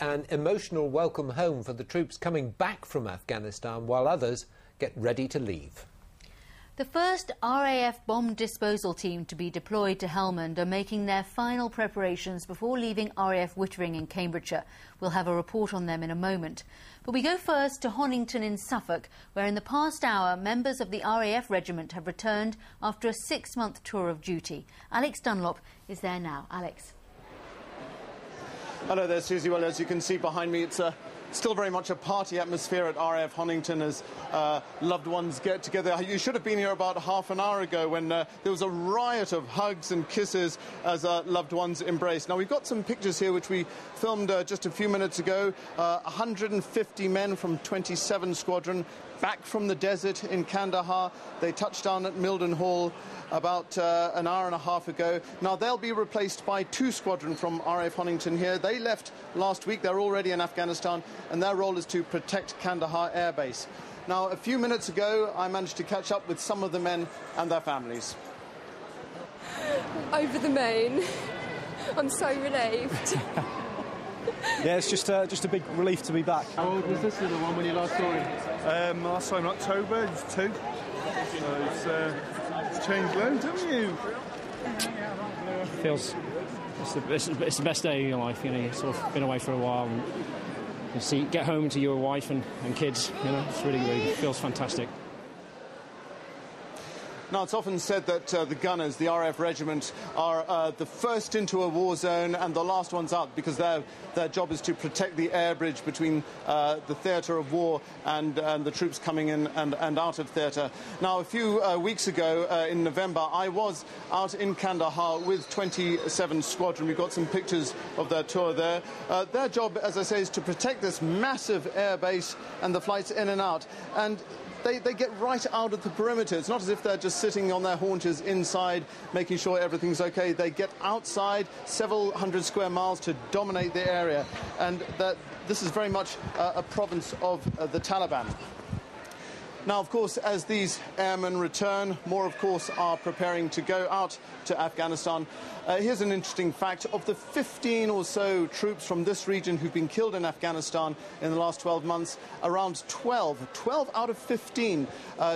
an emotional welcome home for the troops coming back from Afghanistan, while others get ready to leave. The first RAF bomb disposal team to be deployed to Helmand are making their final preparations before leaving RAF Wittering in Cambridgeshire. We'll have a report on them in a moment. But we go first to Honington in Suffolk, where in the past hour members of the RAF regiment have returned after a 6-month tour of duty. Alex Dunlop is there now. Alex. Hello there, Susie. Well, as you can see behind me, it's still very much a party atmosphere at RAF Honington as loved ones get together. You should have been here about half an hour ago when there was a riot of hugs and kisses as loved ones embraced. Now, we've got some pictures here which we filmed just a few minutes ago. 150 men from 27 Squadron back from the desert in Kandahar. They touched down at Mildenhall about an hour and a half ago. Now, they'll be replaced by 2 Squadron from RAF Honington here. They left last week. They're already in Afghanistan, and their role is to protect Kandahar Air Base. Now, a few minutes ago, I managed to catch up with some of the men and their families. Over the moon. I'm so relieved. Yeah, it's just a big relief to be back. How old was this little one when you last saw him? Last time in October, he was 2. So it's changed loads, haven't you? Feels it's the best day of your life. You know, you've sort of been away for a while, and you get home to your wife and kids. You know, it's really feels fantastic. Now, it's often said that the gunners, the RAF regiment, are the first into a war zone and the last ones out, because their job is to protect the air bridge between the theatre of war and the troops coming in and out of theatre. Now, a few weeks ago, in November, I was out in Kandahar with 27 Squadron. We've got some pictures of their tour there. Their job, as I say, is to protect this massive air base and the flights in and out. And they get right out of the perimeter. It's not as if they're just sitting on their haunches inside, making sure everything's okay. They get outside several hundred square miles to dominate the area. And this is very much a province of the Taliban. Now, of course, as these airmen return, more, of course, are preparing to go out to Afghanistan. Here's an interesting fact. Of the 15 or so troops from this region who've been killed in Afghanistan in the last 12 months, around 12 out of 15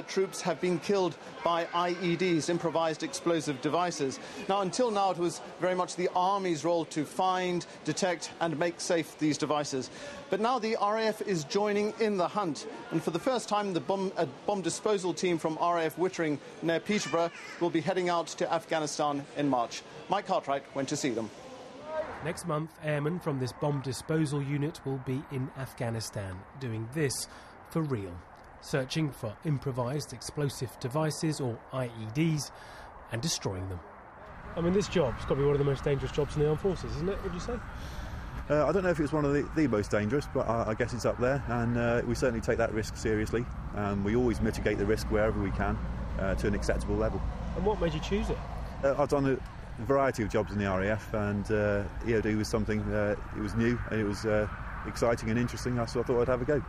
troops have been killed by IEDs, improvised explosive devices. Now, until now, it was very much the Army's role to find, detect and make safe these devices. But now the RAF is joining in the hunt, and for the first time the bomb disposal team from RAF Wittering near Peterborough will be heading out to Afghanistan in March. Mike Cartwright went to see them. Next month, airmen from this bomb disposal unit will be in Afghanistan, doing this for real, searching for improvised explosive devices, or IEDs, and destroying them. I mean, this job's got to be one of the most dangerous jobs in the armed forces, isn't it, would you say? I don't know if it's one of the most dangerous, but I guess it's up there, and we certainly take that risk seriously. We always mitigate the risk wherever we can to an acceptable level. And what made you choose it? I've done a variety of jobs in the RAF, and EOD was something, it was new and it was exciting and interesting, so I thought I'd have a go.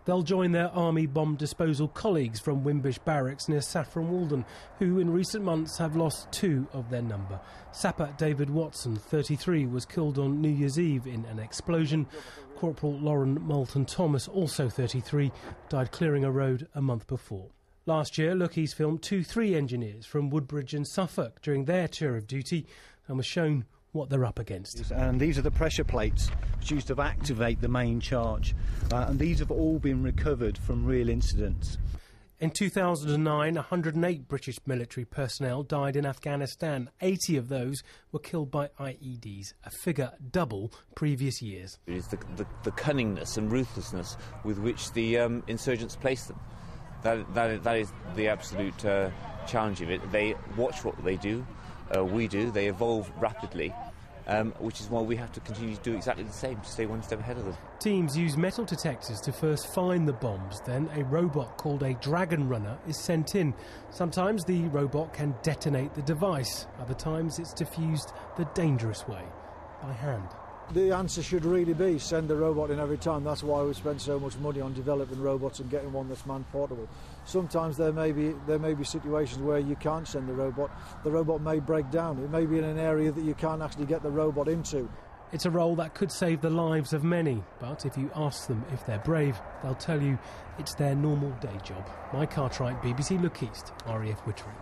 They'll join their Army bomb disposal colleagues from Wimbish Barracks near Saffron Walden, who in recent months have lost 2 of their number. Sapper David Watson, 33, was killed on New Year's Eve in an explosion. Corporal Lauren Moulton-Thomas, also 33, died clearing a road a month before. Last year, Lookies filmed 2 3 engineers from Woodbridge and Suffolk during their tour of duty and was shown what they're up against. And these are the pressure plates which used to activate the main charge, and these have all been recovered from real incidents. In 2009, 108 British military personnel died in Afghanistan. 80 of those were killed by IEDs, a figure double previous years. It is the cunningness and ruthlessness with which the insurgents place them. That is the absolute challenge of it. They watch what they do. We do. They evolve rapidly, which is why we have to continue to do exactly the same, to stay one step ahead of them. Teams use metal detectors to first find the bombs. Then a robot called a Dragon Runner is sent in. Sometimes the robot can detonate the device. Other times it's diffused the dangerous way, by hand. The answer should really be send the robot in every time. That's why we spend so much money on developing robots and getting one that's man-portable. Sometimes there may be situations where you can't send the robot. The robot may break down. It may be in an area that you can't actually get the robot into. It's a role that could save the lives of many, but if you ask them if they're brave, they'll tell you it's their normal day job. Mike Cartwright, BBC Look East, RAF Wittering.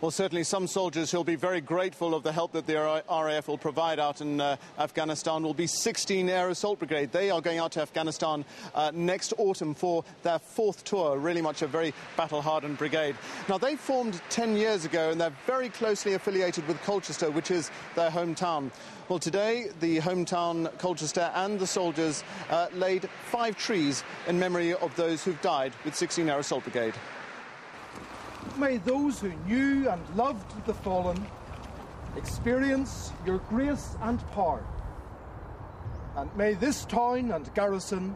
Well, certainly some soldiers who'll be very grateful of the help that the RAF will provide out in Afghanistan will be 16 Air Assault Brigade. They are going out to Afghanistan next autumn for their 4th tour, really much a very battle-hardened brigade. Now, they formed 10 years ago, and they're very closely affiliated with Colchester, which is their hometown. Well, today, the hometown Colchester and the soldiers laid 5 trees in memory of those who've died with 16 Air Assault Brigade. May those who knew and loved the fallen experience your grace and power. And may this town and garrison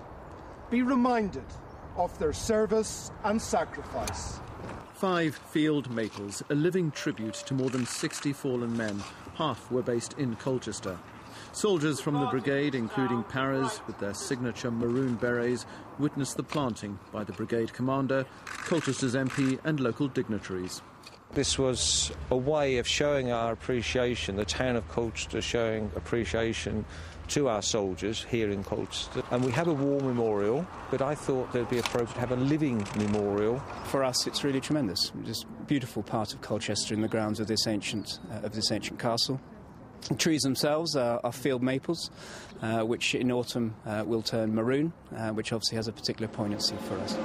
be reminded of their service and sacrifice. 5 field maples, a living tribute to more than 60 fallen men. Half were based in Colchester. Soldiers from the brigade, including paras with their signature maroon berets, witnessed the planting by the brigade commander, Colchester's MP and local dignitaries. This was a way of showing our appreciation, the town of Colchester showing appreciation to our soldiers here in Colchester. And we have a war memorial, but I thought it would be appropriate to have a living memorial. For us, it's really tremendous. It's a beautiful part of Colchester in the grounds of this ancient castle. The trees themselves are field maples, which in autumn will turn maroon, which obviously has a particular poignancy for us.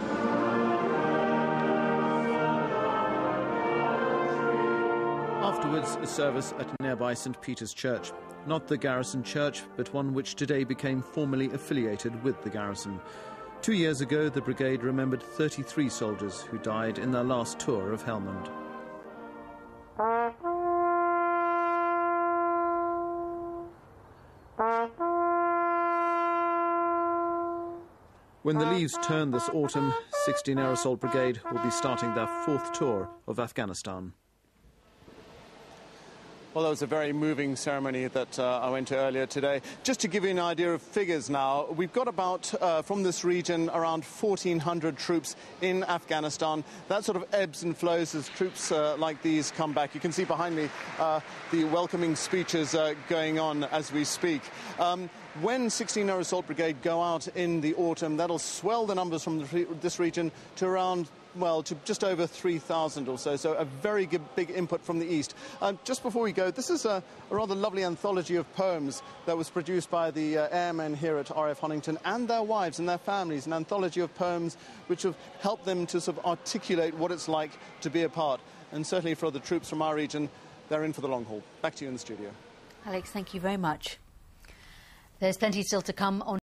Afterwards, a service at nearby St Peter's Church. Not the garrison church, but one which today became formally affiliated with the garrison. 2 years ago, the brigade remembered 33 soldiers who died in their last tour of Helmand. When the leaves turn this autumn, 16 Air Assault Brigade will be starting their 4th tour of Afghanistan. Well, that was a very moving ceremony that I went to earlier today. Just to give you an idea of figures now, we've got about, from this region, around 1,400 troops in Afghanistan. That sort of ebbs and flows as troops like these come back. You can see behind me the welcoming speeches going on as we speak. When 16 Air Assault Brigade go out in the autumn, that'll swell the numbers from this region to around, well, to just over 3,000 or so, so a very big input from the east. Just before we go, this is a rather lovely anthology of poems that was produced by the airmen here at RAF Honington and their wives and their families, an anthology of poems which have helped them to sort of articulate what it's like to be a part. And certainly for the troops from our region, they're in for the long haul. Back to you in the studio. Alex, thank you very much. There's plenty still to come on